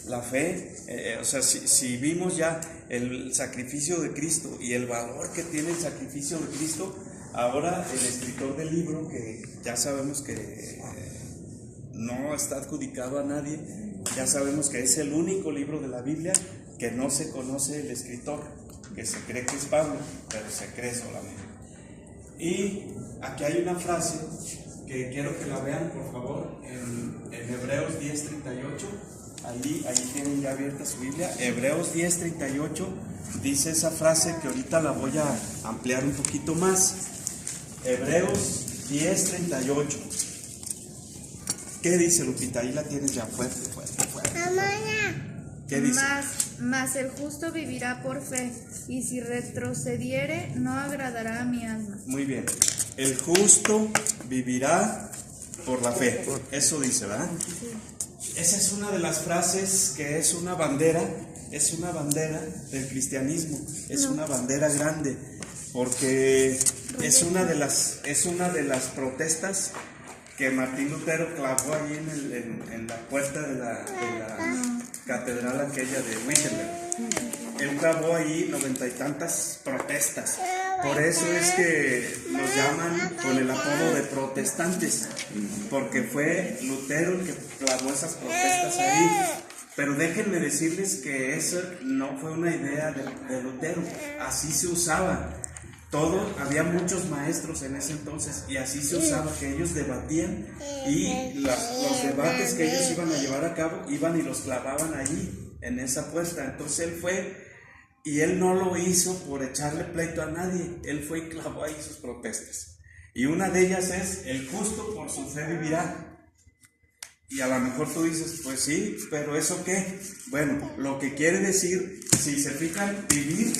la fe, o sea, si vimos ya el sacrificio de Cristo y el valor que tiene el sacrificio de Cristo, ahora el escritor del libro, que ya sabemos que no está adjudicado a nadie, ya sabemos que es el único libro de la Biblia que no se conoce el escritor, que se cree que es Pablo, pero se cree solamente. Y aquí hay una frase que quiero que la vean, por favor, en Hebreos 10:38. Ahí tienen ya abierta su Biblia. Hebreos 10:38 dice esa frase que ahorita la voy a ampliar un poquito más. Hebreos 10:38. ¿Qué dice, Lupita? Ahí la tienes ya fuerte. ¿Qué dice? Mas el justo vivirá por fe, y si retrocediere, no agradará a mi alma. Muy bien. El justo vivirá por la fe. Eso dice, ¿verdad? Sí. Esa es una de las frases que es una bandera del cristianismo. Es una bandera grande, porque es una de las protestas que Martín Lutero clavó ahí en la puerta de la catedral aquella de Wittenberg. Él clavó ahí 90 y tantas protestas. Por eso es que nos llaman con el apodo de protestantes, porque fue Lutero el que clavó esas protestas ahí. Pero déjenme decirles que eso no fue una idea de Lutero, así se usaba. Había muchos maestros en ese entonces y así se usaba, que ellos debatían y los debates que ellos iban a llevar a cabo iban y los clavaban allí en esa puerta. Entonces él fue, y él no lo hizo por echarle pleito a nadie, él fue y clavó ahí sus protestas. Y una de ellas es: el justo por su fe vivirá. Y a lo mejor tú dices, pues sí, pero ¿eso qué? Bueno, lo que quiere decir, si se fijan, vivir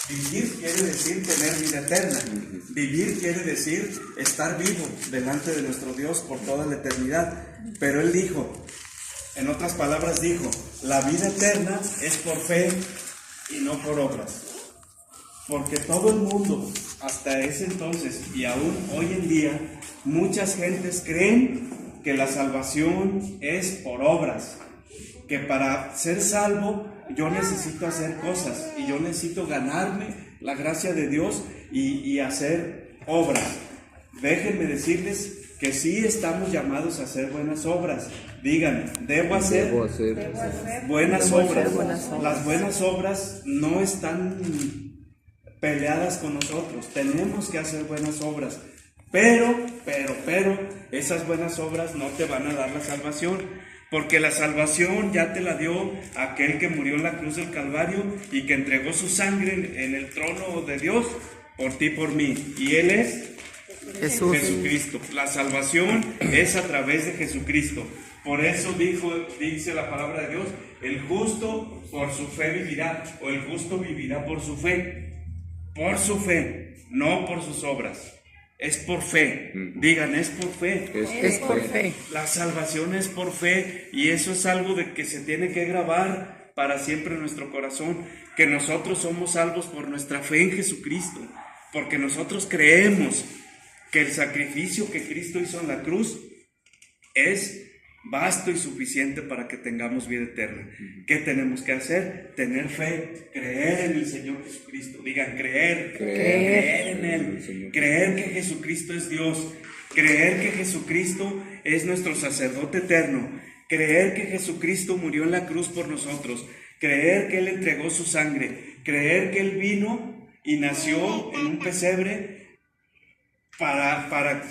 quiere decir tener vida eterna. Vivir quiere decir estar vivo delante de nuestro Dios por toda la eternidad. Pero él dijo, en otras palabras dijo, la vida eterna es por fe y no por obras. Porque todo el mundo, hasta ese entonces y aún hoy en día, muchas gentes creen que la salvación es por obras, que para ser salvo yo necesito hacer cosas y yo necesito ganarme la gracia de Dios y hacer obras. Déjenme decirles que sí estamos llamados a hacer buenas obras. Digan, debo hacer buenas obras. Las buenas obras no están peleadas con nosotros. Tenemos que hacer buenas obras. Pero, esas buenas obras no te van a dar la salvación. Porque la salvación ya te la dio aquel que murió en la cruz del Calvario y que entregó su sangre en el trono de Dios por ti y por mí. Y Él es Jesucristo. La salvación es a través de Jesucristo. Por eso dice la palabra de Dios, el justo por su fe vivirá, o el justo vivirá por su fe. Por su fe, no por sus obras. Es por fe. Digan, es por fe. Es por fe. La salvación es por fe, y eso es algo de que se tiene que grabar para siempre en nuestro corazón, que nosotros somos salvos por nuestra fe en Jesucristo, porque nosotros creemos que el sacrificio que Cristo hizo en la cruz es vasto y suficiente para que tengamos vida eterna. ¿Qué tenemos que hacer? Tener fe, creer en el Señor Jesucristo. Digan, creer en Él, creer que Jesucristo es Dios, creer que Jesucristo es nuestro sacerdote eterno, creer que Jesucristo murió en la cruz por nosotros, creer que Él entregó su sangre, creer que Él vino y nació en un pesebre para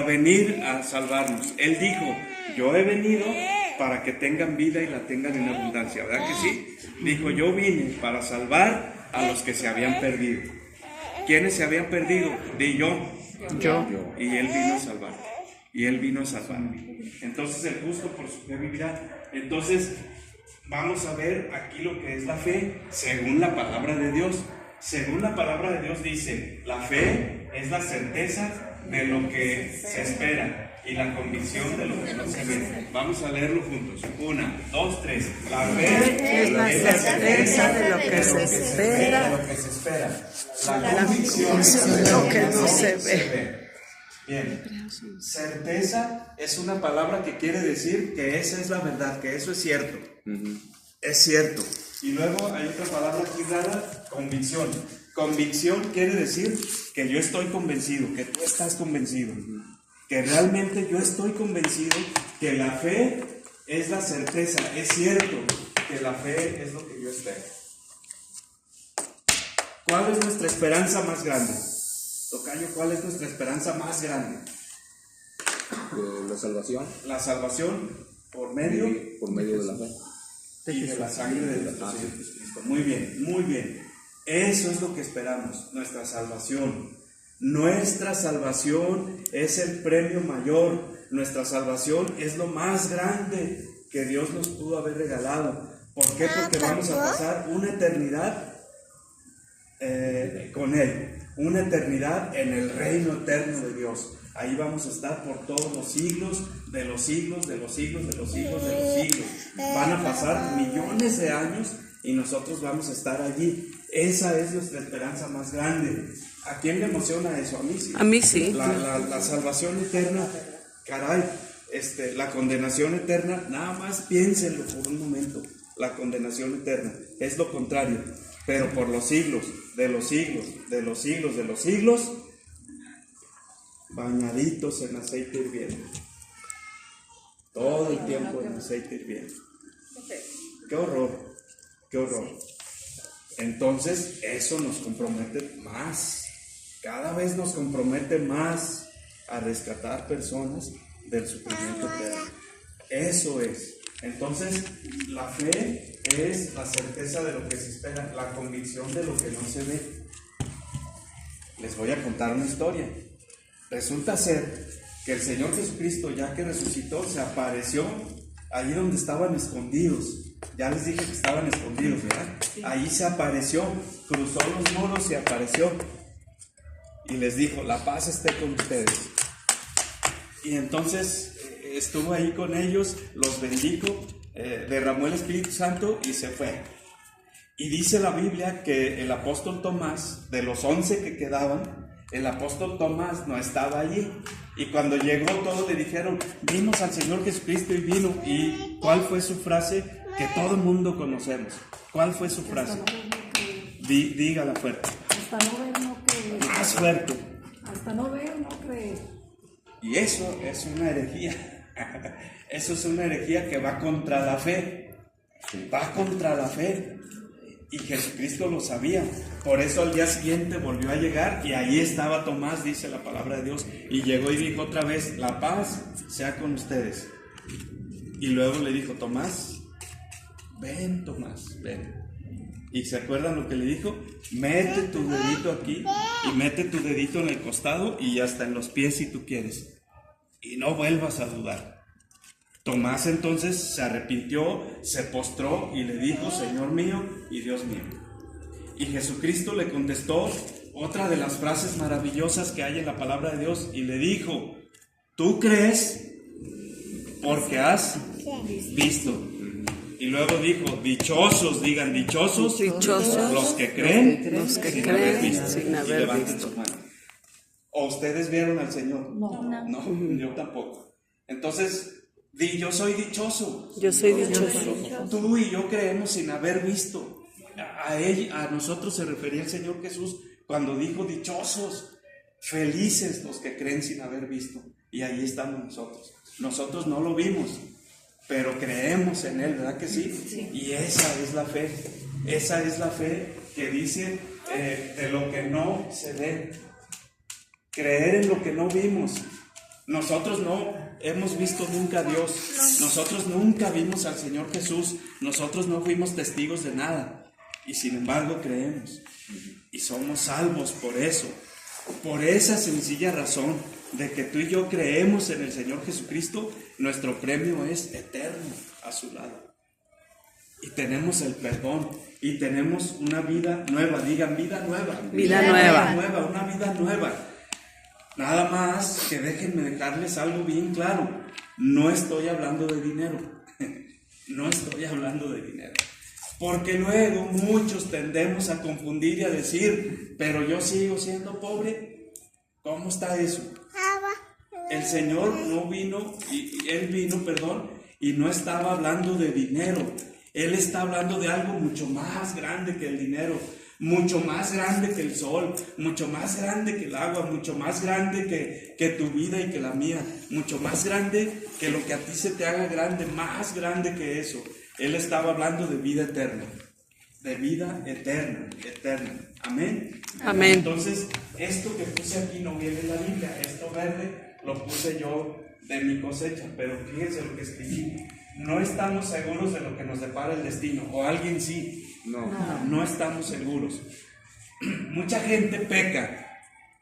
venir a salvarnos. Él dijo, yo he venido para que tengan vida y la tengan en abundancia, ¿verdad que sí? Dijo, yo vine para salvar a los que se habían perdido. ¿Quiénes se habían perdido? Yo. Y Él vino a salvar. Y Él vino a salvarme. Entonces el justo por su fe vivirá. Entonces vamos a ver aquí lo que es la fe según la palabra de Dios. Según la palabra de Dios dice, la fe es la certeza de lo que se espera y la convicción de lo que no se ve. Vamos a leerlo juntos. 1, 2, 3. La fe es la certeza de lo que se espera, La convicción de lo que no se ve. Bien, certeza es una palabra que quiere decir que esa es la verdad, que eso es cierto. Es cierto. Y luego hay otra palabra aquí rara, convicción. Convicción quiere decir que yo estoy convencido, que tú estás convencido, que realmente yo estoy convencido que la fe es la certeza. Es cierto que la fe es lo que yo espero. ¿Cuál es nuestra esperanza más grande? Tocayo, ¿cuál es nuestra esperanza más grande? La salvación. La salvación por medio de la fe. y de la sangre de nuestro Señor Jesucristo. Muy bien, muy bien. Eso es lo que esperamos, nuestra salvación. Nuestra salvación es el premio mayor. Nuestra salvación es lo más grande que Dios nos pudo haber regalado. ¿Por qué? Porque vamos a pasar una eternidad con Él. Una eternidad en el reino eterno de Dios. Ahí vamos a estar por todos los siglos, de los siglos, de los siglos, de los siglos, de los siglos. Van a pasar millones de años y nosotros vamos a estar allí. Esa es nuestra esperanza más grande. ¿A quién le emociona eso? A mí sí. A mí sí. La salvación eterna, caray, la condenación eterna, nada más piénsenlo por un momento. La condenación eterna es lo contrario. Pero por los siglos, de los siglos, de los siglos, de los siglos, bañaditos en aceite hirviendo. Todo el tiempo en aceite hirviendo. ¡Qué horror! ¡Qué horror! Entonces, eso nos compromete más. Cada vez nos compromete más a rescatar personas del sufrimiento eterno. Eso es. Entonces, la fe es la certeza de lo que se espera, la convicción de lo que no se ve. Les voy a contar una historia. Resulta ser que el Señor Jesucristo, ya que resucitó, se apareció allí donde estaban escondidos. Ya les dije que estaban escondidos, ¿verdad? Ahí se apareció, cruzó los muros y apareció. Y les dijo, la paz esté con ustedes. Y entonces estuvo ahí con ellos, los bendijo, derramó el Espíritu Santo y se fue. Y dice la Biblia que el apóstol Tomás, de los 11 que quedaban, el apóstol Tomás no estaba allí. Y cuando llegó todos le dijeron, vimos al Señor Jesucristo y vino. ¿Y cuál fue su frase? Que todo el mundo conocemos. ¿Cuál fue su frase? Dígala fuerte. Hasta no ver, no creer. Más fuerte. Hasta no ver, no creer. Y eso es una herejía. Eso es una herejía que va contra la fe. Va contra la fe. Y Jesucristo lo sabía. Por eso al día siguiente volvió a llegar y ahí estaba Tomás, dice la palabra de Dios. Y llegó y dijo otra vez, la paz sea con ustedes. Y luego le dijo, Tomás, ven Tomás, ven. ¿Y se acuerdan lo que le dijo? Mete tu dedito aquí y mete tu dedito en el costado y hasta en los pies si tú quieres. Y no vuelvas a dudar. Tomás entonces se arrepintió, se postró y le dijo, Señor mío y Dios mío. Y Jesucristo le contestó otra de las frases maravillosas que hay en la palabra de Dios y le dijo, ¿tú crees? Porque has visto. Y luego dijo, dichosos, digan dichosos, los que creen sin haber visto. Y levanten sus manos. ¿O ustedes vieron al Señor? No, yo tampoco. Entonces, yo soy dichoso. Yo soy dichoso. Tú y yo creemos sin haber visto. A nosotros se refería el Señor Jesús cuando dijo dichosos, felices los que creen sin haber visto. Y ahí estamos nosotros. Nosotros no lo vimos, pero creemos en Él, ¿verdad que sí? Y esa es la fe. Esa es la fe que dice de lo que no se ve. Creer en lo que no vimos. Nosotros no hemos visto nunca a Dios. Nosotros nunca vimos al Señor Jesús. Nosotros no fuimos testigos de nada. Y sin embargo creemos. Y somos salvos por eso. Por esa sencilla razón de que tú y yo creemos en el Señor Jesucristo, nuestro premio es eterno a su lado. Y tenemos el perdón. Y tenemos una vida nueva. Digan vida nueva. Vida nueva. Una vida nueva. Nada más que déjenme dejarles algo bien claro. No estoy hablando de dinero. No estoy hablando de dinero. Porque luego muchos tendemos a confundir y a decir, pero yo sigo siendo pobre. ¿Cómo está eso? El Señor no vino, Él vino, y no estaba hablando de dinero. Él está hablando de algo mucho más grande que el dinero, mucho más grande que el sol, mucho más grande que el agua, mucho más grande que tu vida y que la mía, mucho más grande que lo que a ti se te haga grande, más grande que eso. Él estaba hablando de vida eterna, eterna. Amén. Amén. Entonces, esto que puse aquí no viene de la Biblia, esto verde lo puse yo de mi cosecha, pero fíjense lo que escribí. No estamos seguros de lo que nos depara el destino, o alguien sí. No estamos seguros. Mucha gente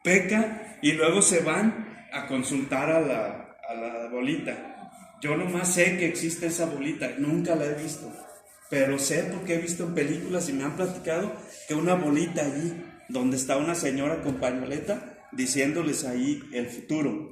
peca y luego se van a consultar a la bolita. Yo nomás sé que existe esa bolita, nunca la he visto, pero sé porque he visto en películas y me han platicado que una bolita allí, donde está una señora con pañoleta diciéndoles ahí el futuro.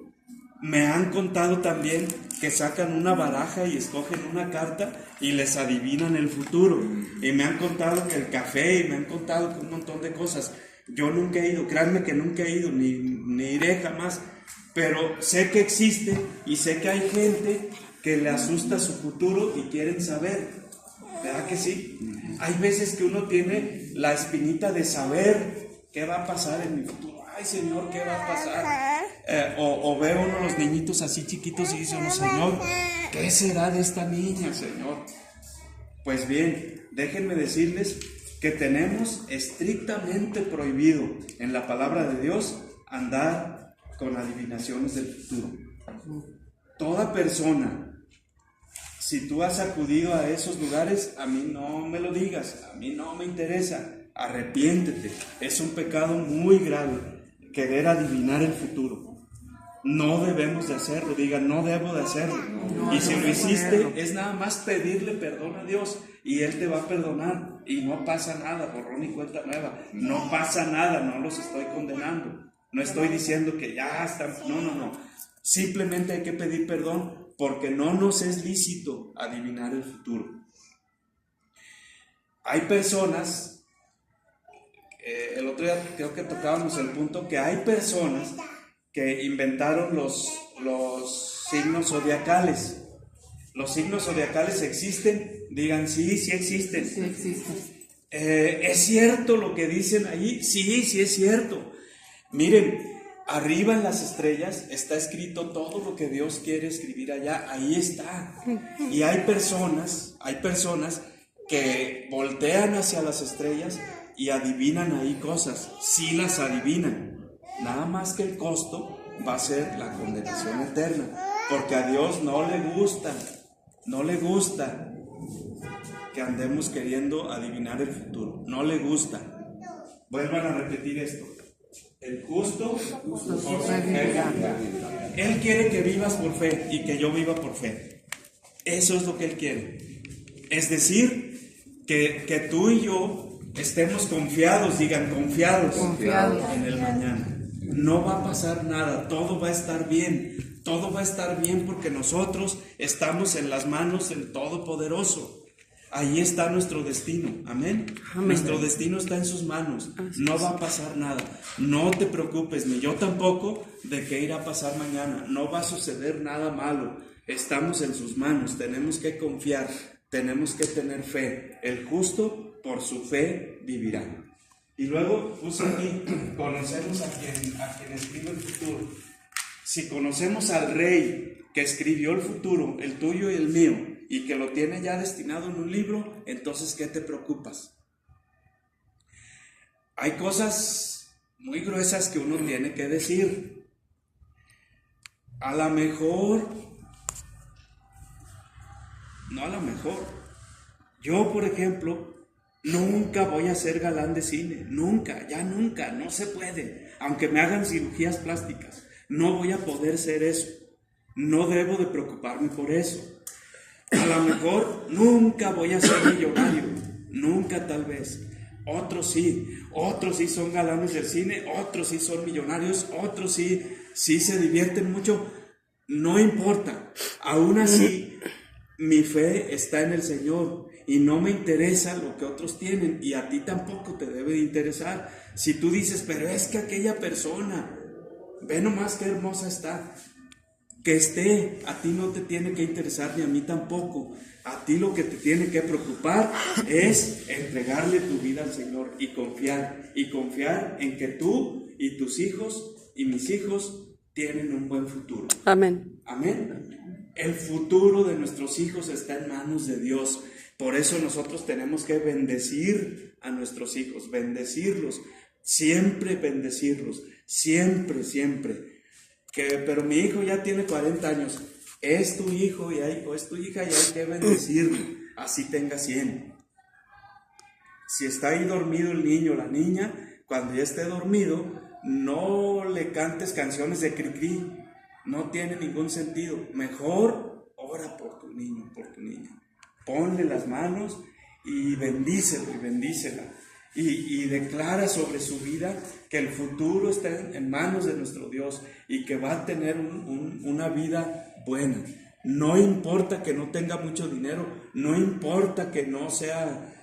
Me han contado también que sacan una baraja y escogen una carta y les adivinan el futuro. Y me han contado que el café, y me han contado que un montón de cosas. Yo nunca he ido, créanme que nunca he ido, ni iré jamás. Pero sé que existe y sé que hay gente que le asusta su futuro y quieren saber. ¿Verdad que sí? Hay veces que uno tiene la espinita de saber qué va a pasar en mi futuro. Ay, Señor, ¿qué va a pasar? O ve uno a los niñitos así chiquitos y dice uno, Señor, ¿qué será de esta niña, Señor? Pues bien, déjenme decirles que tenemos estrictamente prohibido en la palabra de Dios andar con adivinaciones del futuro. Toda persona, si tú has acudido a esos lugares, a mí no me lo digas, a mí no me interesa, arrepiéntete, es un pecado muy grave querer adivinar el futuro. No debemos de hacerlo, diga, no debo de hacerlo. Y si lo hiciste, es nada más pedirle perdón a Dios y Él te va a perdonar y no pasa nada, borrón y cuenta nueva. No pasa nada, no los estoy condenando. No estoy diciendo que ya están, no. Simplemente hay que pedir perdón porque no nos es lícito adivinar el futuro. Hay personas, el otro día creo que tocábamos el punto que hay personas que inventaron los signos zodiacales. Los signos zodiacales existen, digan sí existen. Sí existe. ¿Es cierto lo que dicen ahí? Sí es cierto. Miren, arriba en las estrellas está escrito todo lo que Dios quiere escribir allá, ahí está. Y hay personas que voltean hacia las estrellas y adivinan ahí cosas, sí las adivinan. Nada más que el costo va a ser la condenación eterna, porque a Dios no le gusta que andemos queriendo adivinar el futuro, no le gusta. Vuelvan a repetir esto: el justo por fe vivirá. Él quiere que vivas por fe y que yo viva por fe. Eso es lo que Él quiere. Es decir, que tú y yo estemos confiados, digan confiados en el mañana. No va a pasar nada, todo va a estar bien, porque nosotros estamos en las manos del Todopoderoso. Ahí está nuestro destino, amén. Nuestro destino está en sus manos, no va a pasar nada. No te preocupes, ni yo tampoco, de qué irá a pasar mañana. No va a suceder nada malo, estamos en sus manos, tenemos que confiar, tenemos que tener fe. El justo por su fe vivirá. Y luego puse aquí, conocemos a quien escribe el futuro. Si conocemos al Rey que escribió el futuro, el tuyo y el mío, y que lo tiene ya destinado en un libro, entonces ¿qué te preocupas? Hay cosas muy gruesas que uno tiene que decir. A lo mejor, yo por ejemplo, nunca voy a ser galán de cine, nunca, no se puede, aunque me hagan cirugías plásticas, no voy a poder ser eso, no debo de preocuparme por eso. A lo mejor nunca voy a ser millonario, nunca tal vez. Otros sí son galanes del cine, otros sí son millonarios, otros sí se divierten mucho, no importa, aún así mi fe está en el Señor. Y no me interesa lo que otros tienen, y a ti tampoco te debe de interesar. Si tú dices, pero es que aquella persona, Ve nomás qué hermosa está. Que esté, a ti no te tiene que interesar ni a mí tampoco. A ti lo que te tiene que preocupar es entregarle tu vida al Señor y confiar en que tú y tus hijos y mis hijos tienen un buen futuro. Amén. Amén. El futuro de nuestros hijos está en manos de Dios. Por eso nosotros tenemos que bendecir a nuestros hijos, bendecirlos, siempre bendecirlos, siempre, siempre. Pero mi hijo ya tiene 40 años, es tu hijo o es tu hija y hay que bendecirlo, así tenga 100. Si está ahí dormido el niño o la niña, cuando ya esté dormido, no le cantes canciones de cri-cri, no tiene ningún sentido. Mejor ora por tu niño, por tu niña. Ponle las manos y bendícelo y bendícela. Y declara sobre su vida que el futuro está en manos de nuestro Dios y que va a tener una vida buena. No importa que no tenga mucho dinero, no importa que no sea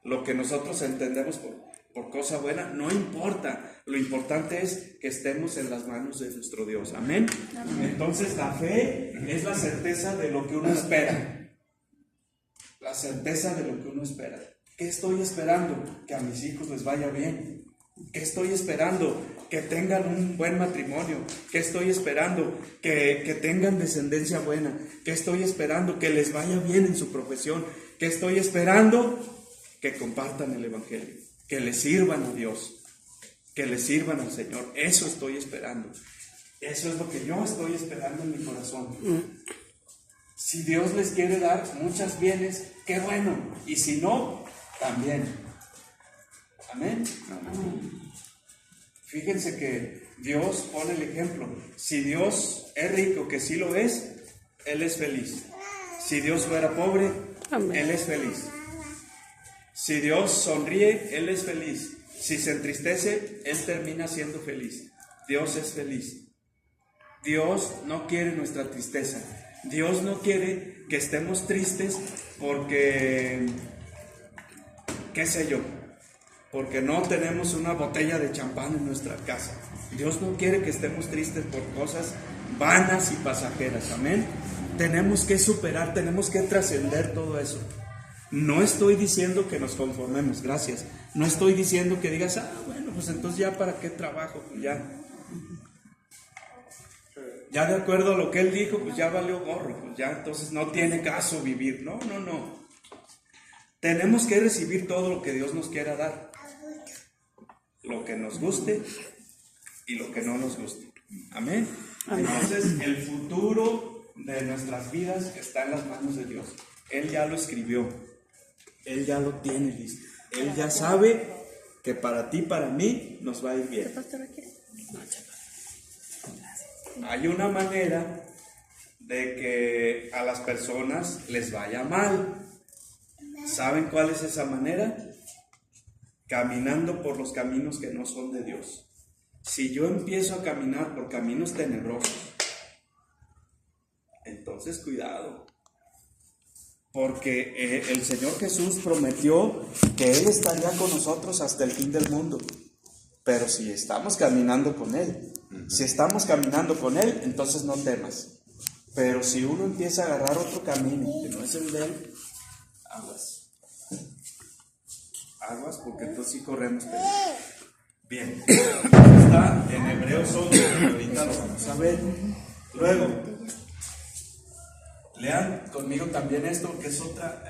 lo que nosotros entendemos por cosa buena, no importa. Lo importante es que estemos en las manos de nuestro Dios. Amén. Entonces la fe es la certeza de lo que uno espera. La certeza de lo que uno espera. ¿Qué estoy esperando? Que a mis hijos les vaya bien. ¿Qué estoy esperando? Que tengan un buen matrimonio. ¿Qué estoy esperando? Que tengan descendencia buena. ¿Qué estoy esperando? Que les vaya bien en su profesión. ¿Qué estoy esperando? Que compartan el Evangelio. Que les sirvan a Dios. Que les sirvan al Señor. Eso estoy esperando. Eso es lo que yo estoy esperando en mi corazón. Si Dios les quiere dar muchos bienes, qué bueno. Y si no, también. Amén. Fíjense que Dios pone el ejemplo. Si Dios es rico, que sí lo es, Él es feliz. Si Dios fuera pobre, Amén. Él es feliz. Si Dios sonríe, Él es feliz. Si se entristece, Él termina siendo feliz. Dios es feliz. Dios no quiere nuestra tristeza. Dios no quiere que estemos tristes porque, qué sé yo, porque no tenemos una botella de champán en nuestra casa. Dios no quiere que estemos tristes por cosas vanas y pasajeras. Amén. Tenemos que superar, tenemos que trascender todo eso. No estoy diciendo que nos conformemos, gracias. No estoy diciendo que digas, bueno, pues entonces ya para qué trabajo, pues ya de acuerdo a lo que él dijo, pues ya valió gorro, pues ya entonces no tiene caso vivir. No. Tenemos que recibir todo lo que Dios nos quiera dar. Lo que nos guste y lo que no nos guste. Amén. Entonces el futuro de nuestras vidas está en las manos de Dios. Él ya lo escribió. Él ya lo tiene listo. Él ya sabe que para ti, para mí, nos va a ir bien. Hay una manera de que a las personas les vaya mal. ¿Saben cuál es esa manera? Caminando por los caminos que no son de Dios. Si yo empiezo a caminar por caminos tenebrosos, entonces cuidado. Porque el Señor Jesús prometió que Él estaría con nosotros hasta el fin del mundo. Pero si estamos caminando con Él, entonces no temas. Pero si uno empieza a agarrar otro camino que no es el de Él, aguas, porque entonces sí corremos peligro. Bien, está en Hebreos 11, ahorita lo vamos a ver. Luego, lean conmigo también esto, que es otra.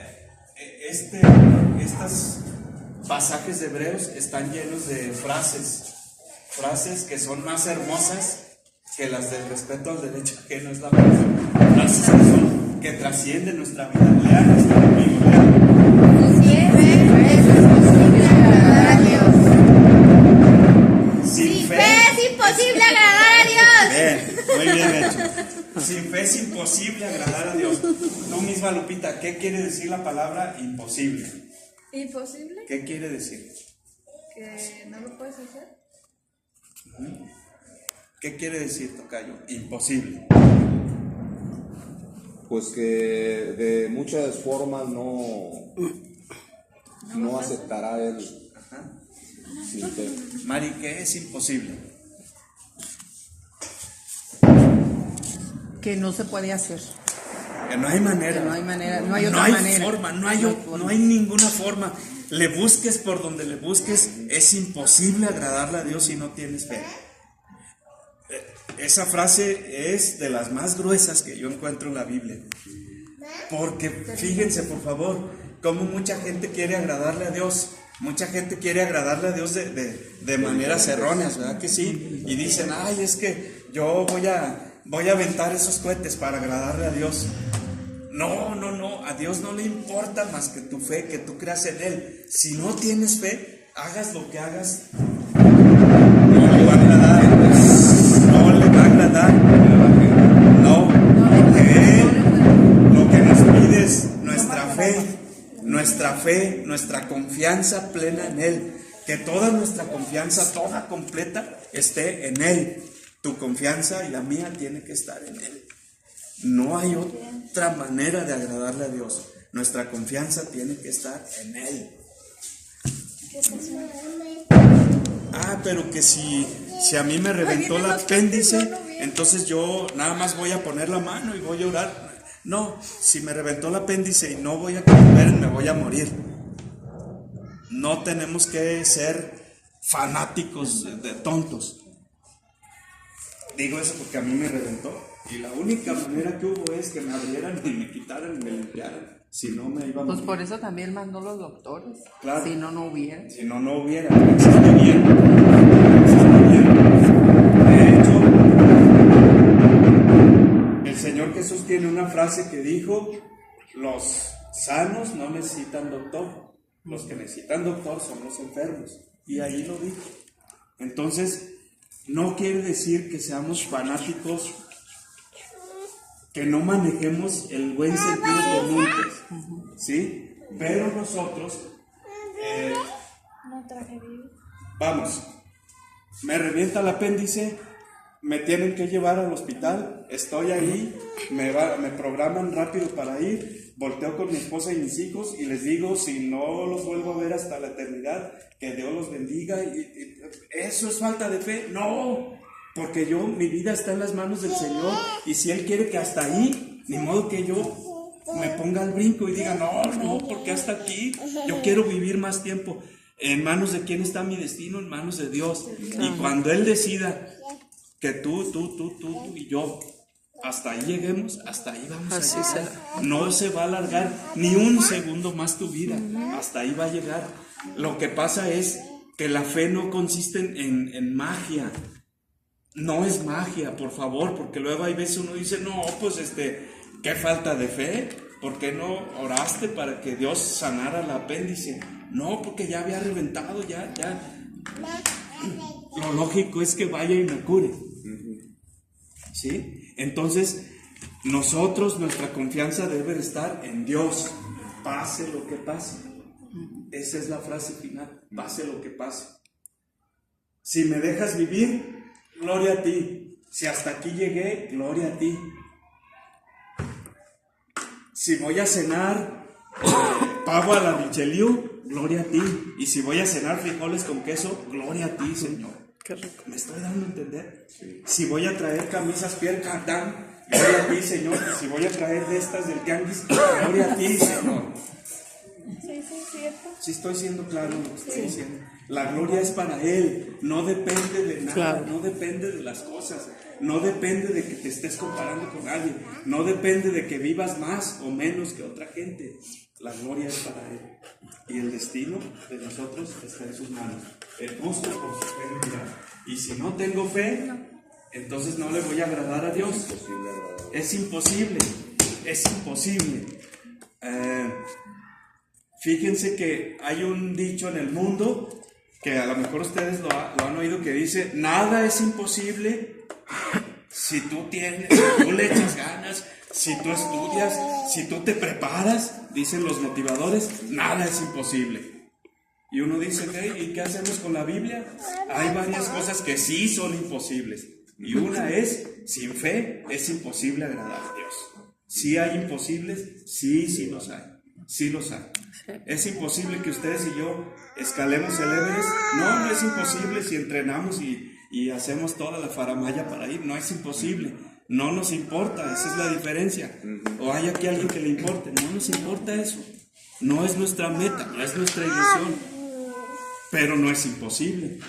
Estos pasajes de Hebreos están llenos de frases que son más hermosas que las del respeto al derecho ajeno, es la verdad. Frases que trascienden nuestra vida. Lean esto conmigo, lean. Sin fe es imposible agradar a Dios. Bien, muy bien hecho. Sin fe es imposible agradar a Dios. Tú misma, Lupita, ¿qué quiere decir la palabra imposible? ¿Imposible? ¿Qué quiere decir? ¿Que no lo puedes hacer? ¿Qué quiere decir, tocayo? Imposible. Pues que de muchas formas no aceptará él. Ajá. Sin fe. Mari, ¿qué es imposible? que no se puede hacer. Que no hay manera. Que no hay manera, no hay otra no hay manera. forma, no forma. hay ninguna forma. Le busques por donde le busques, es imposible agradarle a Dios si no tienes fe. Esa frase es de las más gruesas que yo encuentro en la Biblia. Porque fíjense, por favor, cómo mucha gente quiere agradarle a Dios. Mucha gente quiere agradarle a Dios de maneras erróneas, ¿verdad que sí? Y dicen, ay, es que yo voy a aventar esos cohetes para agradarle a Dios. No, a Dios no le importa más que tu fe, que tú creas en Él. Si no tienes fe, hagas lo que hagas, no le va a agradar. No le va a agradar. No, porque Él lo que nos pide es nuestra fe, nuestra confianza plena en Él. Que toda nuestra confianza, toda completa, esté en Él. Tu confianza y la mía tiene que estar en Él. No hay otra manera de agradarle a Dios. Nuestra confianza tiene que estar en Él. Pero que si a mí me reventó el apéndice, entonces yo nada más voy a poner la mano y voy a orar. No, si me reventó el apéndice y no voy a comer, me voy a morir. No tenemos que ser fanáticos de tontos. Digo eso porque a mí me reventó. Y la única manera que hubo es que me abrieran y me quitaran y me limpiaran. Si no, me iba a morir. Pues por eso también mandó los doctores. Claro. Si no, no hubiera. Si no, no hubiera. Existe bien. Existe bien. De hecho, el Señor Jesús tiene una frase que dijo: los sanos no necesitan doctor. Los que necesitan doctor son los enfermos. Y ahí lo dijo. Entonces, no quiere decir que seamos fanáticos, que no manejemos el buen sentido común, ¿sí? Pero nosotros, vamos, me revienta el apéndice, me tienen que llevar al hospital, estoy ahí, me programan rápido para ir, volteo con mi esposa y mis hijos y les digo, si no los vuelvo a ver hasta la eternidad, que Dios los bendiga. Y ¿eso es falta de fe? No. Porque mi vida está en las manos del Señor, y si Él quiere que hasta ahí, ni modo que yo me ponga al brinco y diga, no, porque hasta aquí, yo quiero vivir más tiempo. ¿En manos de quién está mi destino? En manos de Dios. Y cuando Él decida que tú y yo, hasta ahí lleguemos, hasta ahí vamos a llegar. No se va a alargar ni un segundo más tu vida, hasta ahí va a llegar. Lo que pasa es que la fe no consiste en magia. No es magia, por favor, porque luego hay veces uno dice, no, pues qué falta de fe, ¿por qué no oraste para que Dios sanara el apéndice? No, porque ya había reventado, ya. Lo lógico es que vaya y me cure. ¿Sí? Entonces, nuestra confianza debe estar en Dios, pase lo que pase. Esa es la frase final, pase lo que pase. Si me dejas vivir, gloria a ti. Si hasta aquí llegué, gloria a ti. Si voy a cenar pavo a la Richelieu, gloria a ti. Y si voy a cenar frijoles con queso, gloria a ti, Señor. Qué rico. ¿Me estoy dando a entender? Sí. Si voy a traer camisas Pierre Cardin, gloria a ti, Señor. Y si voy a traer de estas del tianguis, gloria a ti, Señor. Sí, cierto. Sí estoy siendo claro en lo que estoy diciendo. La gloria es para Él, no depende de nada, claro. No depende de las cosas, no depende de que te estés comparando con alguien, no depende de que vivas más o menos que otra gente. La gloria es para Él, y el destino de nosotros está en sus manos. El justo por su fe vivirá. Y si no tengo fe, entonces no le voy a agradar a Dios. Es imposible. Fíjense que hay un dicho en el mundo que a lo mejor ustedes lo han oído, que dice: nada es imposible si tú le echas ganas, si tú estudias, si tú te preparas. Dicen los motivadores, nada es imposible. Y uno dice, ¿y qué hacemos con la Biblia? Hay varias cosas que sí son imposibles, y una es, sin fe es imposible agradar a Dios. ¿Sí hay imposibles? Sí los hay. Sí los hay. ¿Es imposible que ustedes y yo escalemos el Everest? No es imposible si entrenamos y hacemos toda la faramalla para ir. No es imposible. No nos importa, esa es la diferencia. O hay aquí alguien que le importe, no nos importa eso. No es nuestra meta, no es nuestra ilusión. Pero no es imposible.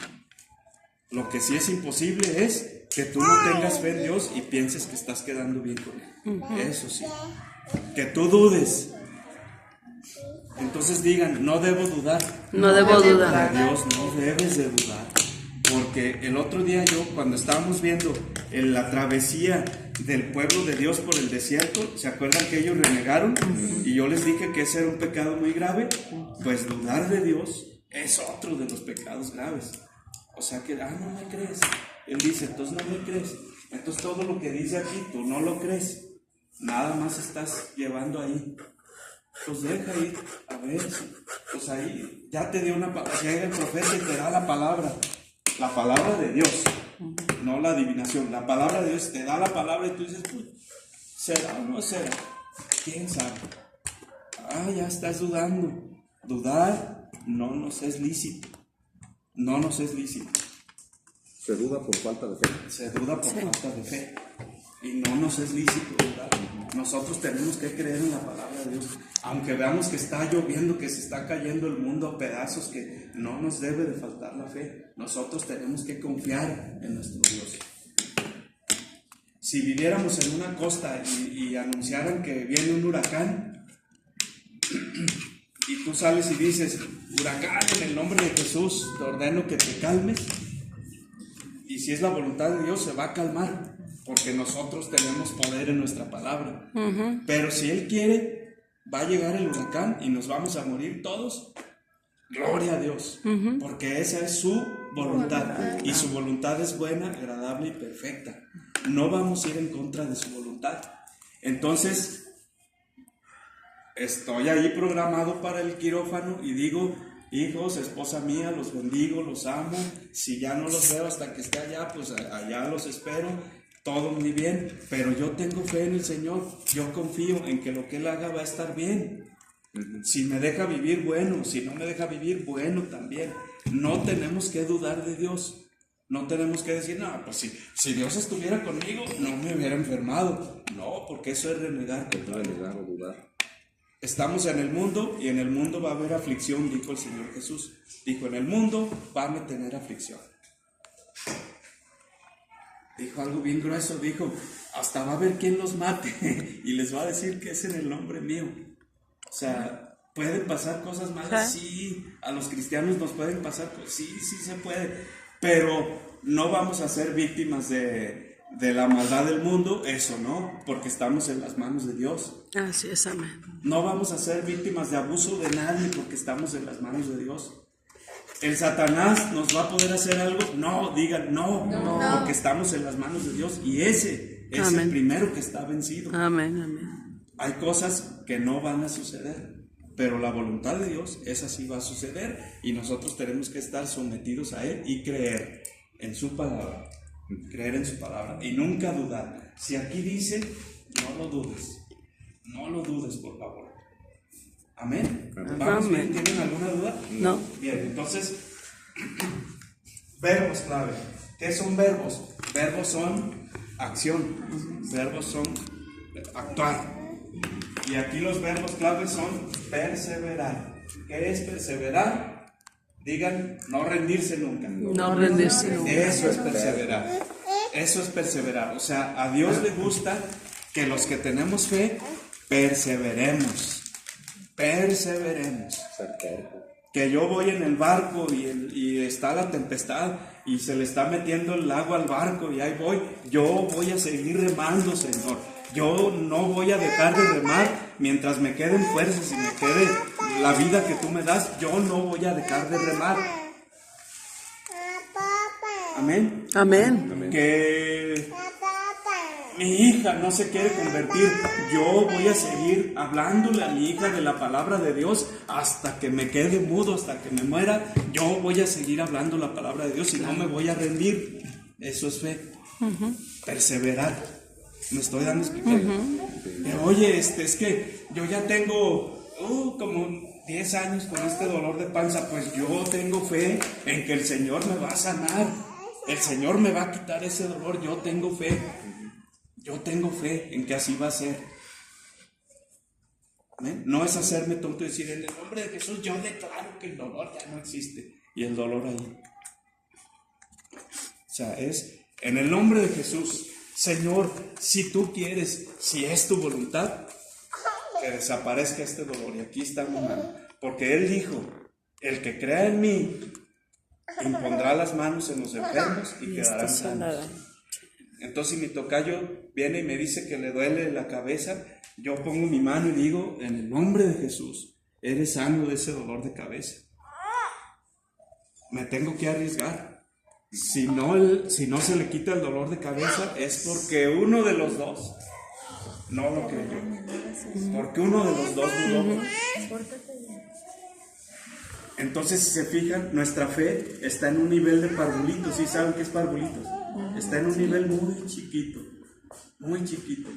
Lo que sí es imposible es que tú no tengas fe en Dios y pienses que estás quedando bien con Él. Eso sí. Que tú dudes. Entonces digan, no debo dudar. No debo dudar. De Dios no debes de dudar. Porque el otro día cuando estábamos viendo la travesía del pueblo de Dios por el desierto, ¿se acuerdan que ellos renegaron? Y yo les dije que ese era un pecado muy grave. Pues dudar de Dios es otro de los pecados graves. O sea que, no me crees. Él dice, entonces no me crees. Entonces todo lo que dice aquí, tú no lo crees. Nada más estás llevando ahí. Pues deja ir, a ver, pues ahí ya te dio una palabra, llega el profeta y te da la palabra de Dios, no la adivinación, la palabra de Dios te da la palabra y tú dices, pues, ¿será o no será? ¿Quién sabe? Ya estás dudando. Dudar no nos es lícito, no nos es lícito. Se duda por falta de fe. Se duda por falta de fe. Y no nos es lícito dudar. Nosotros tenemos que creer en la palabra de Dios. Aunque veamos que está lloviendo, que se está cayendo el mundo a pedazos, que no nos debe de faltar la fe. Nosotros tenemos que confiar en nuestro Dios. Si viviéramos en una costa y anunciaran que viene un huracán, y tú sales y dices, huracán, en el nombre de Jesús, te ordeno que te calmes. Y si es la voluntad de Dios, se va a calmar, porque nosotros tenemos poder en nuestra palabra. Pero si Él quiere, va a llegar el huracán y nos vamos a morir todos. Gloria a Dios, porque esa es su voluntad. Y su voluntad es buena, agradable y perfecta. No vamos a ir en contra de su voluntad. Entonces, estoy ahí programado para el quirófano y digo, hijos, esposa mía, los bendigo, los amo. Si ya no los veo hasta que esté allá, pues allá los espero. Todo muy bien, pero yo tengo fe en el Señor. Yo confío en que lo que Él haga va a estar bien. Si me deja vivir, bueno. Si no me deja vivir, bueno también. No tenemos que dudar de Dios. No tenemos que decir, no, pues si Dios estuviera conmigo, no me hubiera enfermado. No, porque eso es renegar contra Él. Renegar o dudar. Estamos en el mundo y en el mundo va a haber aflicción, dijo el Señor Jesús. Dijo, en el mundo van a tener aflicción. Dijo algo bien grueso, dijo, hasta va a haber quien los mate y les va a decir que es en el nombre mío. O sea, ¿pueden pasar cosas malas? Sí, a los cristianos nos pueden pasar cosas, sí se puede, pero no vamos a ser víctimas de la maldad del mundo, eso no, porque estamos en las manos de Dios. Así es, amén. No vamos a ser víctimas de abuso de nadie porque estamos en las manos de Dios. ¿El Satanás nos va a poder hacer algo? No, digan no, porque estamos en las manos de Dios y ese es amén. El primero que está vencido. Amén, amén. Hay cosas que no van a suceder, pero la voluntad de Dios, esa sí va a suceder y nosotros tenemos que estar sometidos a Él y creer en su palabra, creer en su palabra y nunca dudar. Si aquí dice, no lo dudes, por favor. Amén. ¿Vamos amén. bien? ¿Tienen alguna duda? No. Bien, entonces, verbos clave. ¿Qué son verbos? Verbos son acción, verbos son actuar. Y aquí los verbos claves son perseverar. ¿Qué es perseverar? Digan, no rendirse nunca. No rendirse nunca. Eso es perseverar. Eso es perseverar. O sea, a Dios le gusta que los que tenemos fe perseveremos. Perseveremos. Que yo voy en el barco y está la tempestad y se le está metiendo el agua al barco y ahí voy. Yo voy a seguir remando, Señor. Yo no voy a dejar de remar mientras me queden fuerzas y me quede la vida que tú me das. Yo no voy a dejar de remar. Amén. Amén. Que mi hija no se quiere convertir, yo voy a seguir hablándole a mi hija de la palabra de Dios hasta que me quede mudo, hasta que me muera. Yo voy a seguir hablando la palabra de Dios y no me voy a rendir. Eso es fe. Perseverar. Me estoy dando explicación. Oye, es que yo ya tengo como 10 años con este dolor de panza. Pues yo tengo fe en que el Señor me va a sanar. El Señor me va a quitar ese dolor. Yo tengo fe. Yo tengo fe en que así va a ser. ¿Amén? No es hacerme tonto y decir, en el nombre de Jesús yo declaro que el dolor ya no existe. Y el dolor ahí. O sea, es en el nombre de Jesús. Señor, si tú quieres, si es tu voluntad, que desaparezca este dolor. Y aquí está mi mano. Porque Él dijo, el que crea en mí, impondrá las manos en los enfermos y quedarán sanos. Entonces, si mi tocayo viene y me dice que le duele la cabeza, yo pongo mi mano y digo, en el nombre de Jesús, eres sano de ese dolor de cabeza. Me tengo que arriesgar. Si no se le quita el dolor de cabeza, es porque uno de los dos no lo creyó. Porque uno de los dos dudó. Entonces, si se fijan, nuestra fe está en un nivel de parvulitos. ¿Sí saben qué es parvulitos? Está en un nivel muy chiquito, muy chiquito.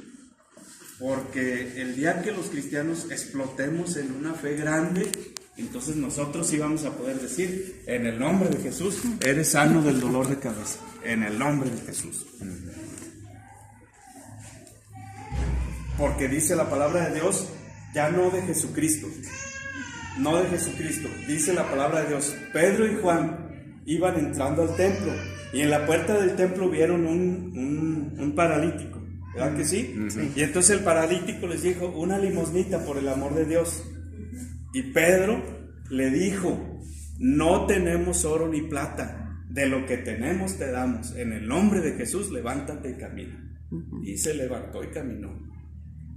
Porque el día que los cristianos explotemos en una fe grande, entonces nosotros sí vamos a poder decir, en el nombre de Jesús, eres sano del dolor de cabeza. En el nombre de Jesús. Porque dice la palabra de Dios, ya no de Jesucristo. No de Jesucristo, dice la palabra de Dios. Pedro y Juan iban entrando al templo y en la puerta del templo vieron un paralítico, ¿verdad que sí? Y entonces el paralítico les dijo, una limosnita por el amor de Dios. Y Pedro le dijo, no tenemos oro ni plata, de lo que tenemos te damos, en el nombre de Jesús levántate y camina. Y se levantó y caminó.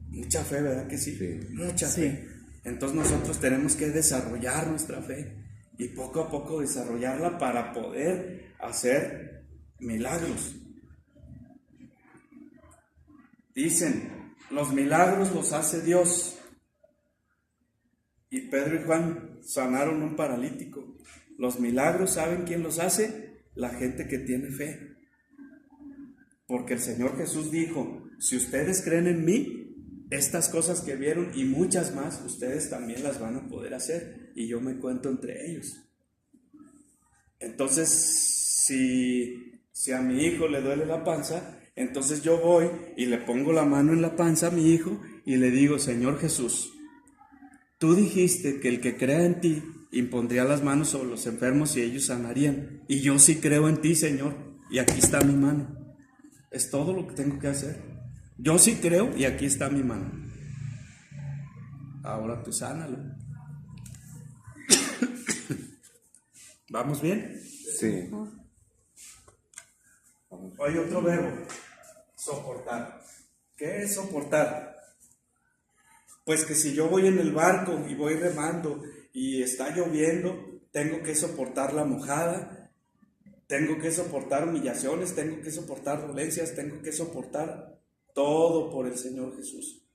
Mucha fe, ¿verdad que sí? Mucha fe. Entonces nosotros tenemos que desarrollar nuestra fe y poco a poco desarrollarla para poder hacer milagros. Dicen, los milagros los hace Dios. Y Pedro y Juan sanaron un paralítico. Los milagros, ¿saben quién los hace? La gente que tiene fe. Porque el Señor Jesús dijo, si ustedes creen en mí, estas cosas que vieron y muchas más, ustedes también las van a poder hacer. Y yo me cuento entre ellos. Entonces, si a mi hijo le duele la panza, entonces yo voy y le pongo la mano en la panza a mi hijo y le digo, Señor Jesús, tú dijiste que el que crea en ti impondría las manos sobre los enfermos y ellos sanarían. Y yo sí creo en ti, Señor, y aquí está mi mano. Es todo lo que tengo que hacer. Yo sí creo y aquí está mi mano. Ahora tú sánalo. ¿Vamos bien? Sí. Hay otro verbo, soportar. ¿Qué es soportar? Pues que si yo voy en el barco y voy remando y está lloviendo, tengo que soportar la mojada, tengo que soportar humillaciones, tengo que soportar dolencias, tengo que soportar todo por el Señor Jesús.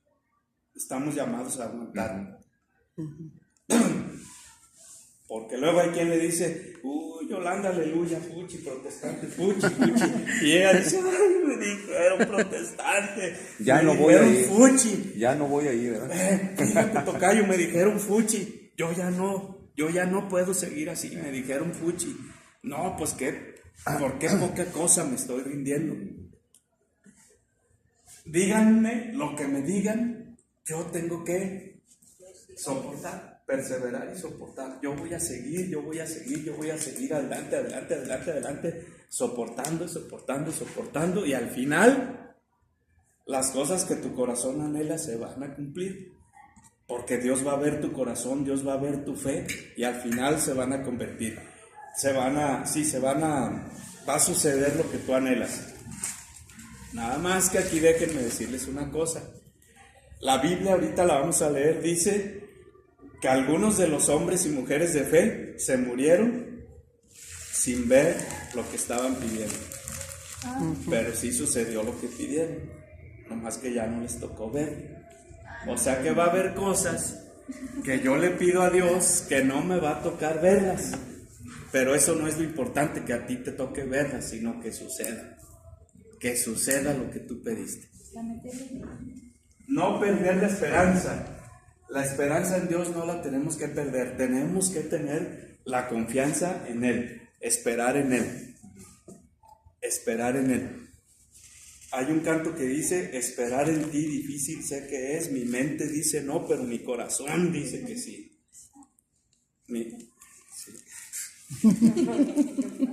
Estamos llamados a aguantar. Porque luego hay quien le dice, uy, Yolanda, aleluya, fuchi, protestante, fuchi. Y ella dice, ay, me dijeron protestante. Ya me no voy a ir. Fuchi. Ya no voy a ir, ¿verdad? Fíjate, tocayo, me dijeron fuchi. Yo ya no puedo seguir así, me dijeron fuchi. No, pues ¿por qué poca cosa me estoy rindiendo? Díganme lo que me digan, yo tengo que soportar, perseverar y soportar. Yo voy a seguir adelante, soportando y al final las cosas que tu corazón anhela se van a cumplir. Porque Dios va a ver tu corazón, Dios va a ver tu fe y al final se van a convertir. Va a suceder lo que tú anhelas. Nada más que aquí déjenme decirles una cosa. La Biblia ahorita la vamos a leer, dice que algunos de los hombres y mujeres de fe se murieron sin ver lo que estaban pidiendo. Pero sí sucedió lo que pidieron, nomás que ya no les tocó ver. O sea que va a haber cosas que yo le pido a Dios que no me va a tocar verlas. Pero eso no es lo importante, que a ti te toque verlas, sino que suceda. Que suceda lo que tú pediste. No perder la esperanza. La esperanza en Dios no la tenemos que perder. Tenemos que tener la confianza en Él. Esperar en Él. Esperar en Él. Hay un canto que dice, esperar en ti difícil sé que es, mi mente dice no, pero mi corazón dice que sí. Sí.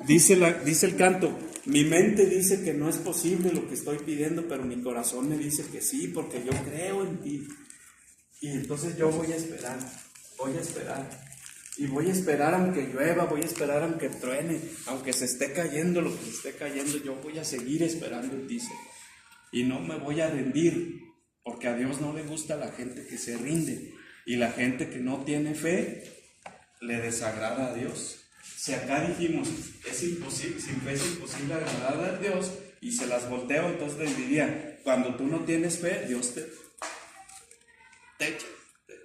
Dice el canto, mi mente dice que no es posible lo que estoy pidiendo, pero mi corazón me dice que sí, porque yo creo en ti. Y entonces yo voy a esperar. Y voy a esperar aunque llueva, voy a esperar aunque truene, aunque se esté cayendo lo que se esté cayendo, yo voy a seguir esperando en ti, Señor. Y no me voy a rendir, porque a Dios no le gusta la gente que se rinde. Y la gente que no tiene fe, le desagrada a Dios. Si acá dijimos, es imposible, sin fe es imposible agradar a Dios, y se las volteo, entonces les diría, cuando tú no tienes fe, Dios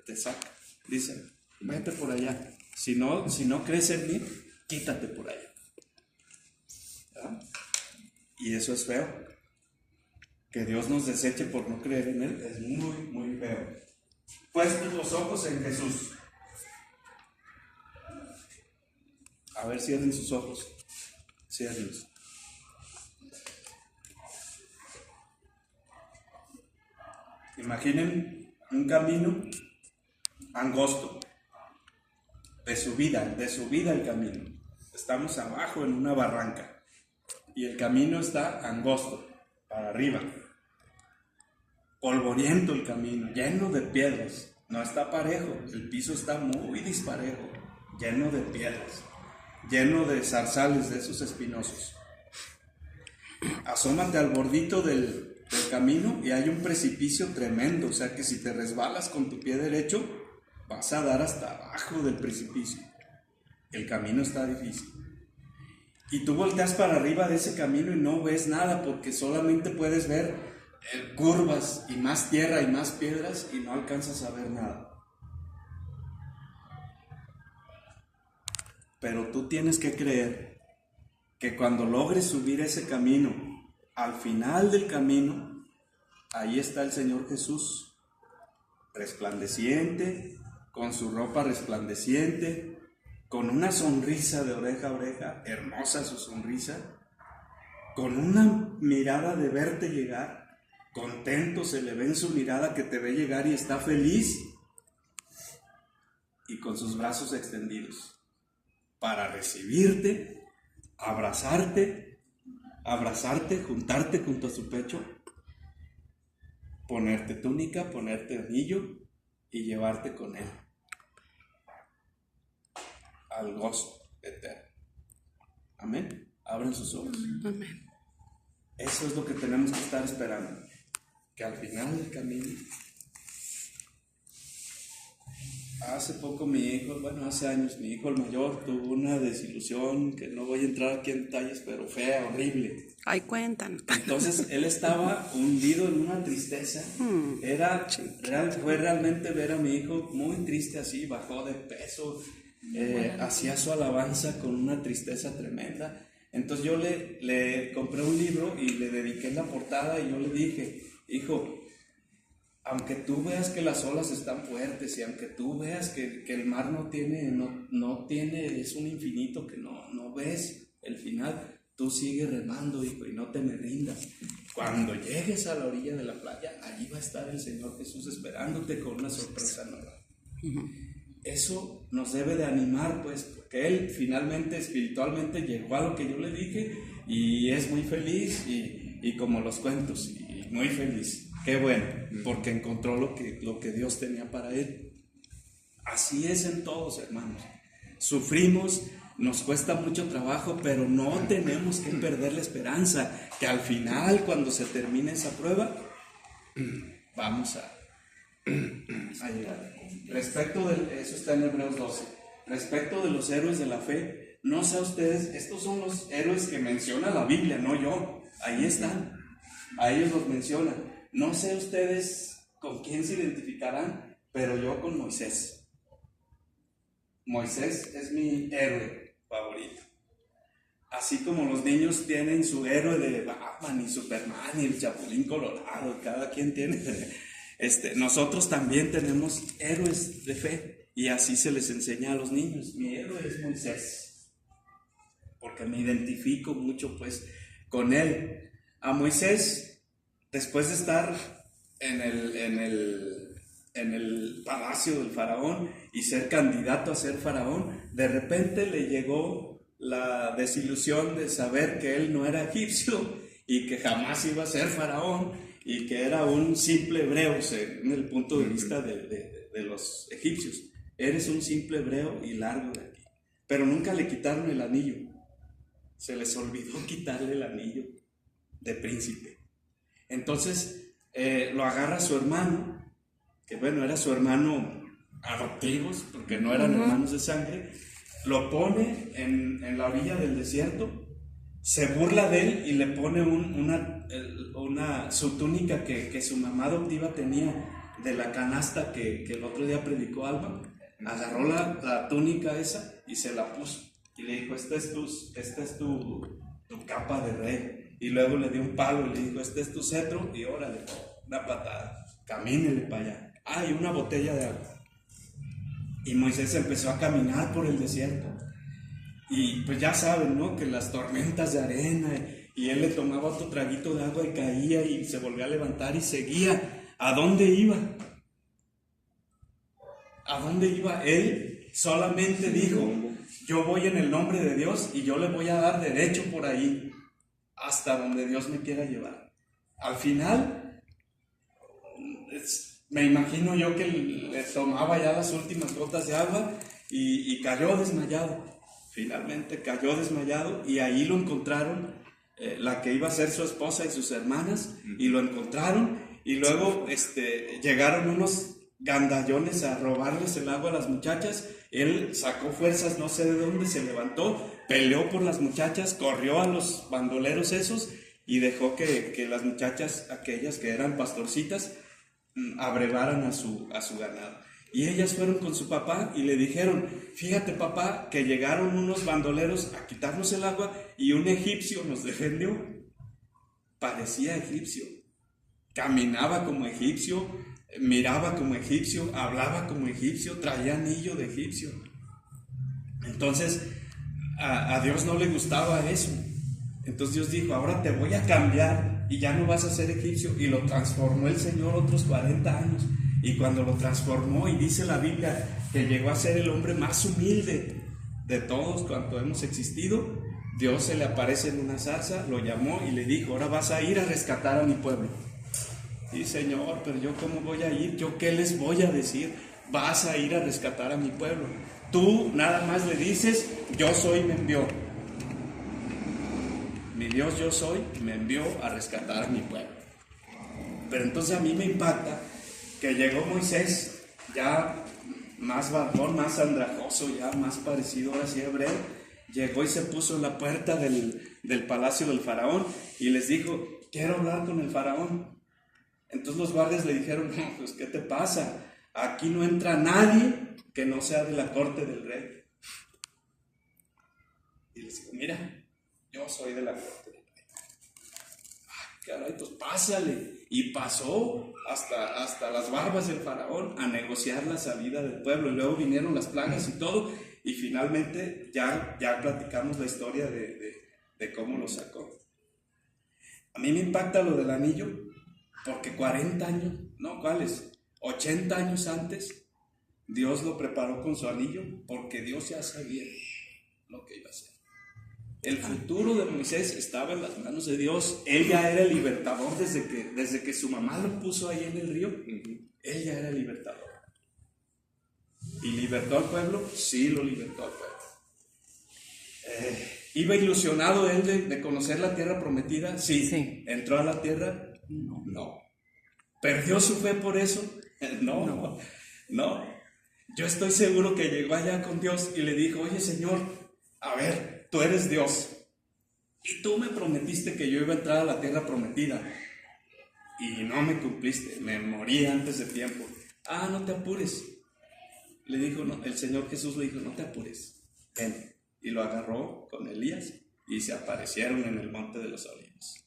te saca. Dice, vete por allá. Si no crees en mí, quítate por allá. ¿Verdad? Y eso es feo. Que Dios nos deseche por no creer en Él es muy, muy feo. Puestos los ojos en Jesús. A ver, cierren sus ojos. Ciérrenlos. Imaginen un camino angosto. De subida el camino. Estamos abajo en una barranca. Y el camino está angosto, para arriba. Polvoriento el camino, lleno de piedras. No está parejo, el piso está muy disparejo, lleno de piedras, lleno de zarzales de esos espinosos. Asómate al bordito del camino y hay un precipicio tremendo, o sea que si te resbalas con tu pie derecho, vas a dar hasta abajo del precipicio. El camino está difícil. Y tú volteas para arriba de ese camino y no ves nada, porque solamente puedes ver curvas y más tierra y más piedras y no alcanzas a ver nada. Pero tú tienes que creer que cuando logres subir ese camino, al final del camino, ahí está el Señor Jesús, resplandeciente, con su ropa resplandeciente, con una sonrisa de oreja a oreja, hermosa su sonrisa, con una mirada de verte llegar, contento se le ve en su mirada que te ve llegar y está feliz, y con sus brazos extendidos para recibirte, abrazarte, juntarte junto a su pecho, ponerte túnica, ponerte anillo y llevarte con él al gozo eterno. Amén. Abran sus ojos. Amén. Eso es lo que tenemos que estar esperando, que al final del camino. Hace poco hace años, mi hijo el mayor tuvo una desilusión, que no voy a entrar aquí en detalles, pero fea, horrible. Ay, cuentan. Entonces él estaba hundido en una tristeza. Fue realmente ver a mi hijo muy triste así, bajó de peso, hacía su alabanza con una tristeza tremenda. Entonces yo le compré un libro y le dediqué la portada y yo le dije, hijo, aunque tú veas que las olas están fuertes y aunque tú veas que el mar no tiene, es un infinito que no ves el final, tú sigues remando, hijo, y no te me rindas. Cuando llegues a la orilla de la playa, allí va a estar el Señor Jesús esperándote con una sorpresa nueva. Eso nos debe de animar, pues, porque Él finalmente, espiritualmente, llegó a lo que yo le dije y es muy feliz y como los cuentos, y muy feliz. Qué bueno, porque encontró lo que Dios tenía para él. Así es en todos, hermanos. Sufrimos, nos cuesta mucho trabajo, pero no tenemos que perder la esperanza, que al final, cuando se termine esa prueba, vamos a llegar. Eso está en Hebreos 12. Respecto de los héroes de la fe, no sé ustedes, estos son los héroes que menciona la Biblia, no yo. Ahí están, a ellos los menciona. No sé ustedes con quién se identificarán, pero yo con Moisés. Moisés es mi héroe favorito. Así como los niños tienen su héroe de Batman y Superman y el Chapulín Colorado, cada quien tiene. Nosotros también tenemos héroes de fe y así se les enseña a los niños. Mi héroe es Moisés, porque me identifico mucho pues con él. A Moisés después de estar en el palacio del faraón y ser candidato a ser faraón, de repente le llegó la desilusión de saber que él no era egipcio y que jamás iba a ser faraón y que era un simple hebreo según el punto de vista de los egipcios. Eres un simple hebreo y largo de aquí. Pero nunca le quitaron el anillo. Se les olvidó quitarle el anillo de príncipe. Entonces lo agarra su hermano, que bueno, era su hermano adoptivo, porque no eran hermanos de sangre, lo pone en la orilla del desierto, se burla de él y le pone su túnica que su mamá adoptiva tenía de la canasta que el otro día predicó Alba. Agarró la túnica esa y se la puso y le dijo, esta es tu capa de rey. Y luego le dio un palo y le dijo, este es tu cetro, y órale, una patada, camínele para allá. Y una botella de agua. Y Moisés empezó a caminar por el desierto. Y pues ya saben, ¿no? Que las tormentas de arena, y él le tomaba otro traguito de agua y caía y se volvía a levantar y seguía. ¿A dónde iba? ¿A dónde iba? Él solamente dijo, yo voy en el nombre de Dios y yo le voy a dar derecho por ahí hasta donde Dios me quiera llevar. Al final, me imagino yo que le tomaba ya las últimas gotas de agua y cayó desmayado. Finalmente cayó desmayado y ahí lo encontraron, la que iba a ser su esposa y sus hermanas, y lo encontraron, y luego llegaron unos gandallones a robarles el agua a las muchachas. Él sacó fuerzas, no sé de dónde, se levantó, peleó por las muchachas, corrió a los bandoleros esos y dejó que las muchachas, aquellas que eran pastorcitas, abrevaran a su ganado. Y ellas fueron con su papá y le dijeron, fíjate papá, que llegaron unos bandoleros a quitarnos el agua y un egipcio nos defendió. Parecía egipcio, caminaba como egipcio, miraba como egipcio, hablaba como egipcio, traía anillo de egipcio. Entonces a Dios no le gustaba eso. Entonces Dios dijo, ahora te voy a cambiar y ya no vas a ser egipcio. Y lo transformó el Señor otros 40 años. Y cuando lo transformó, y dice la Biblia que llegó a ser el hombre más humilde de todos cuanto hemos existido, Dios se le aparece en una zarza, lo llamó y le dijo, ahora vas a ir a rescatar a mi pueblo. Y Señor, pero yo cómo voy a ir, yo qué les voy a decir, vas a ir a rescatar a mi pueblo. Tú nada más le dices, yo soy, me envió. Mi Dios yo soy, me envió a rescatar a mi pueblo. Pero entonces a mí me impacta que llegó Moisés, ya más barbón, más andrajoso, ya más parecido ahora sí a hebreo, llegó y se puso en la puerta del palacio del faraón y les dijo, quiero hablar con el faraón. Entonces los guardias le dijeron, no, pues ¿qué te pasa? Aquí no entra nadie que no sea de la corte del rey. Y les dijo, mira, yo soy de la corte del rey. Ay, caray, pues pásale. Y pasó hasta las barbas del faraón a negociar la salida del pueblo. Y luego vinieron las plagas y todo. Y finalmente ya platicamos la historia de cómo lo sacó. A mí me impacta lo del anillo, porque 40 años, no, ¿cuáles? 80 años antes, Dios lo preparó con su anillo, porque Dios ya sabía lo que iba a hacer. El futuro de Moisés estaba en las manos de Dios. Él ya era el libertador desde que su mamá lo puso ahí en el río. Él ya era el libertador. ¿Y libertó al pueblo? Sí, lo libertó al pueblo. ¿Iba ilusionado él de conocer la tierra prometida? Sí. ¿Entró a la tierra? No. ¿Perdió su fe por eso? No. Yo estoy seguro que llegó allá con Dios y le dijo, oye Señor, a ver, tú eres Dios y tú me prometiste que yo iba a entrar a la tierra prometida y no me cumpliste, me morí antes de tiempo. No te apures. Le dijo, no, el Señor Jesús le dijo, no te apures, ven. Y lo agarró con Elías y se aparecieron en el monte de los Olivos.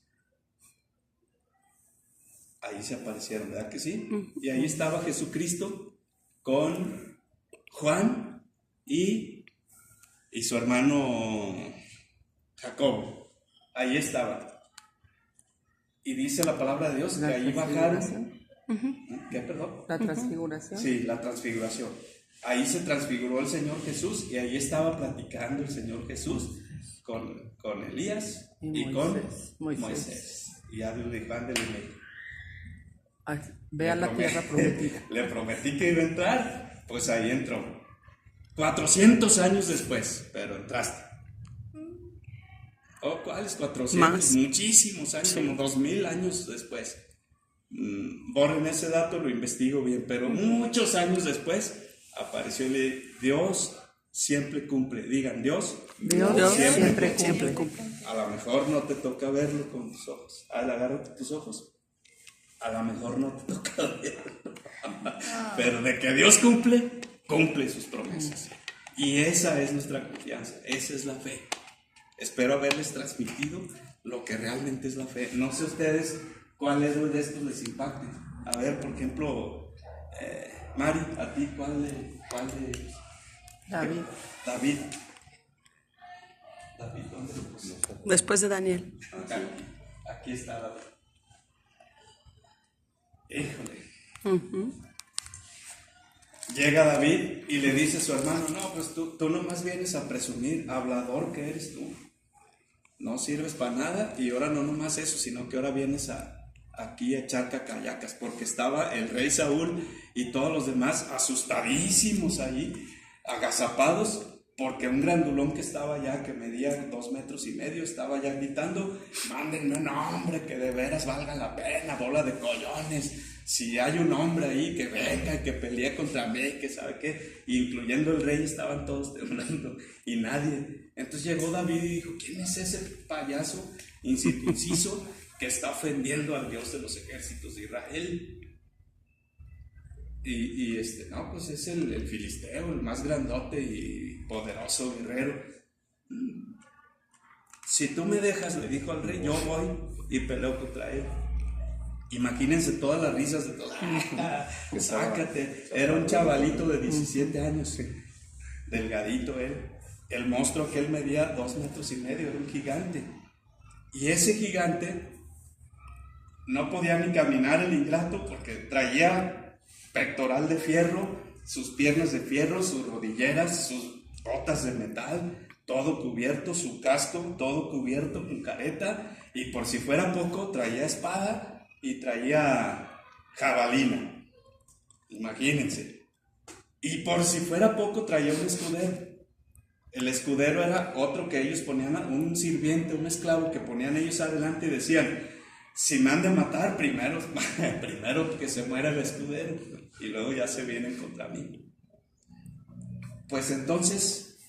Ahí se aparecieron, ¿verdad que sí? Y ahí estaba Jesucristo con Juan y su hermano Jacobo. Ahí estaba. Y dice la palabra de Dios que La ahí bajaron. transfiguración. ¿Qué, perdón? La transfiguración. Sí, la transfiguración. Ahí se transfiguró el Señor Jesús y ahí estaba platicando el Señor Jesús con Elías y con Moisés. Y ya le dijo, ándale, Ay, ve a la tierra prometida. Le prometí que iba a entrar, pues ahí entró. 400 años después, pero entraste. Oh, ¿cuáles 400? Más. Muchísimos años, como 2000 años después. Borren ese dato, lo investigo bien, pero muchos años después apareció y le Dios siempre cumple. Digan, Dios Dios siempre siempre cumple. cumple. a lo mejor no te toca verlo con tus ojos. Agárrate tus ojos. A lo mejor no te toca verlo. Pero de que Dios cumple, cumple sus promesas. Y esa es nuestra confianza, esa es la fe. Espero haberles transmitido lo que realmente es la fe. No sé ustedes cuáles de estos les impacten. A ver, por ejemplo, Mari, a ti, ¿cuál de David. David, ¿dónde lo puso? Después de Daniel. Aquí está David. Híjole. Llega David y le dice a su hermano, no, pues tú nomás vienes a presumir, hablador que eres tú. No sirves para nada y ahora no nomás eso, sino que ahora vienes aquí a echar cacayacas, porque estaba el rey Saúl y todos los demás asustadísimos ahí, agazapados, porque un grandulón que estaba allá, que medía 2,5 metros, estaba ya gritando, mándenme un hombre que de veras valga la pena, bola de collones. Si hay un hombre ahí que venga y que pelee contra mí, que sabe qué, incluyendo el rey, estaban todos temblando y nadie. Entonces llegó David y dijo, ¿quién es ese payaso incircunciso que está ofendiendo al Dios de los ejércitos de Israel? No, pues es el filisteo, el más grandote y poderoso guerrero. Si tú me dejas, le dijo al rey, yo voy y peleo contra él. Imagínense todas las risas de todos. Sácate. Era un chavalito de 17 años, delgadito él. El monstruo que él medía 2,5 metros, era un gigante. Y ese gigante no podía ni caminar el ingrato porque traía pectoral de fierro, sus piernas de fierro, sus rodilleras, sus botas de metal, todo cubierto, su casco, todo cubierto con careta, y por si fuera poco, traía espada y traía jabalina. Imagínense. Y por si fuera poco, traía un escudero. El escudero era otro que ellos ponían, un sirviente, un esclavo que ponían ellos adelante y decían, si me han de matar, primero que se muera el escudero y luego ya se vienen contra mí. Pues entonces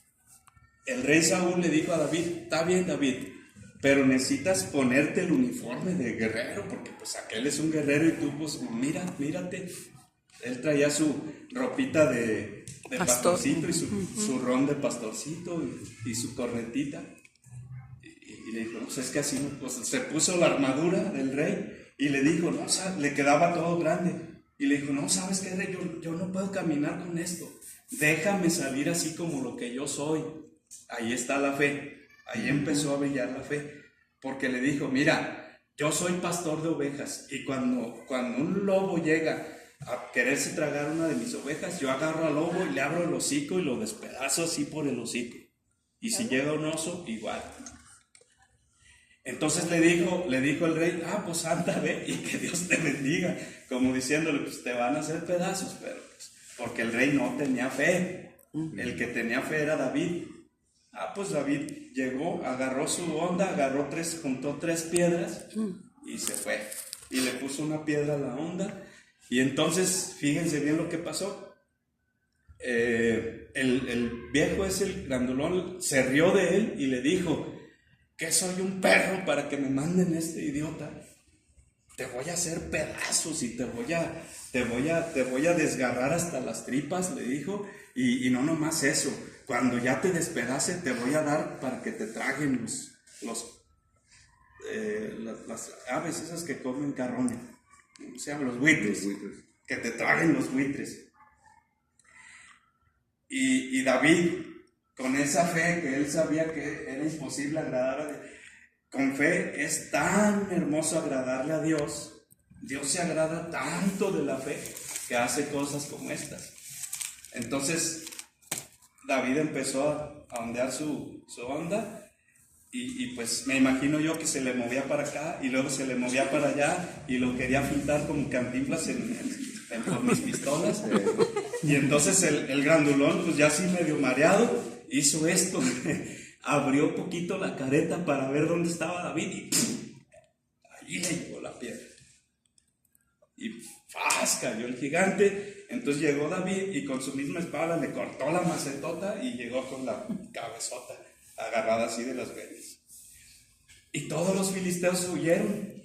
el rey Saúl le dijo a David, está bien David, pero necesitas ponerte el uniforme de guerrero, porque pues aquel es un guerrero y tú pues mírate. Él traía su ropita de pastorcito y su ron de pastorcito y su cornetita. Y le dijo, pues es que así, pues se puso la armadura del rey y le dijo, no, le quedaba todo grande. Y le dijo, no, ¿sabes qué, rey? Yo no puedo caminar con esto. Déjame salir así como lo que yo soy. Ahí está la fe. Ahí empezó a brillar la fe. Porque le dijo, mira, yo soy pastor de ovejas. Y cuando un lobo llega a quererse tragar una de mis ovejas, yo agarro al lobo y le abro el hocico y lo despedazo así por el hocico. Y si llega un oso, igual. Entonces le dijo el rey, pues anda, ve, y que Dios te bendiga, como diciéndole, pues te van a hacer pedazos, pero pues, porque el rey no tenía fe, el que tenía fe era David. Pues David llegó, agarró su onda, juntó 3 piedras y se fue, y le puso una piedra a la onda, y entonces, fíjense bien lo que pasó. El viejo ese, el grandulón, se rió de él y le dijo, que soy un perro para que me manden este idiota. Te voy a hacer pedazos y te voy a desgarrar hasta las tripas, le dijo, y no nomás eso, cuando ya te despedace te voy a dar para que te traguen las aves esas que comen carroña, o sea, los buitres, que te traguen los buitres. Y David, con esa fe que él sabía que era imposible agradar a Dios, con fe es tan hermoso agradarle a Dios. Dios se agrada tanto de la fe que hace cosas como estas. Entonces, David empezó a ondear su onda y pues me imagino yo que se le movía para acá y luego se le movía para allá y lo quería pintar como Cantinflas con mis pistolas. Y entonces el grandulón, pues ya así medio mareado, hizo esto, abrió poquito la careta para ver dónde estaba David y ahí le llegó la piedra. Y ¡faz! Cayó el gigante. Entonces llegó David y con su misma espada le cortó la macetota y llegó con la cabezota agarrada así de las venas. Y todos los filisteos huyeron.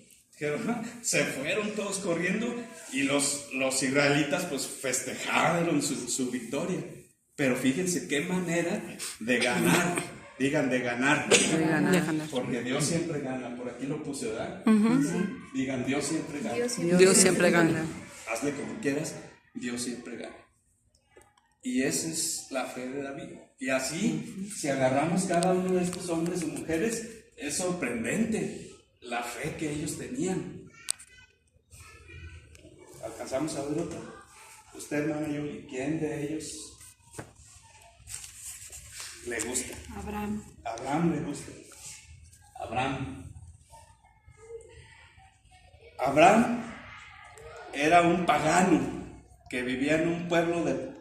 Se fueron todos corriendo y los israelitas pues festejaron su victoria. Pero fíjense qué manera de ganar. Digan, de ganar. Porque Dios siempre gana. Por aquí lo puse, ¿verdad? Digan, Dios siempre gana. Dios siempre gana. Hazle como quieras, Dios siempre gana. Y esa es la fe de David. Y así, si agarramos cada uno de estos hombres o mujeres, es sorprendente la fe que ellos tenían. ¿Alcanzamos a ver otra? Usted, hermana Yuli, ¿quién de ellos le gusta? Abraham le gusta. Abraham era un pagano que vivía en un pueblo de